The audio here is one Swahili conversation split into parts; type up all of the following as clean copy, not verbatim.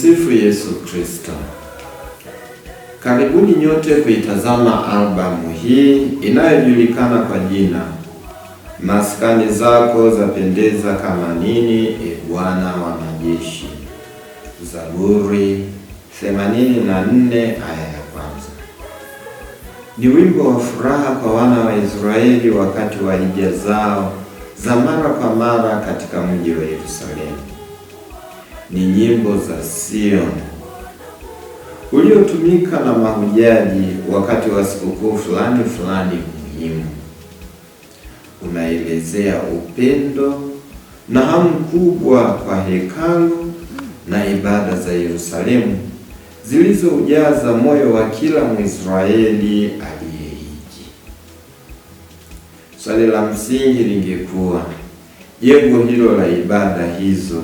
Tumsifu Yesu Kristo. Karibuni nyote kuitazama albamu hii inayojulikana kwa jina Maskani Zako Zapendeza Kama Nini, E Bwana wa Majeshi. Zaburi 84 aya ya kwanza. Ni wimbo wa furaha kwa wana wa Israeli wakati wa hija zao za mara kwa mara katika mji wa Yerusalemu. Ni nyimbo za Sion uliotumika na mahujaji wakati wa sikukuu fulani muhimu. Unaelezea upendo na hamu kubwa kwa hekalu na ibada za Yerusalemu zilizoujaza moyo wa kila Mwisraeli aliyehiji. Swali la msingi lingekuwa, jengo hilo la ibada hizo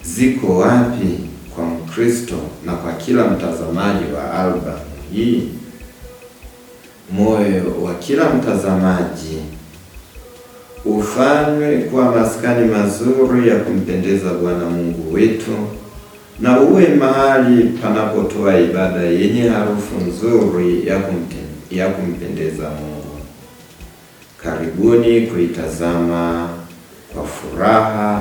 ziko wapi kwa Mkristo na kwa kila mtazamaji wa albamu hii? Moyo wa kila mtazamaji ufanywe kuwa maskani mazuri ya kumpendeza Bwana Mungu wetu, na uwe mahali panapotoa ibada yenye harufu nzuri ya kumpendeza Mungu. Karibuni kuitazama kwa furaha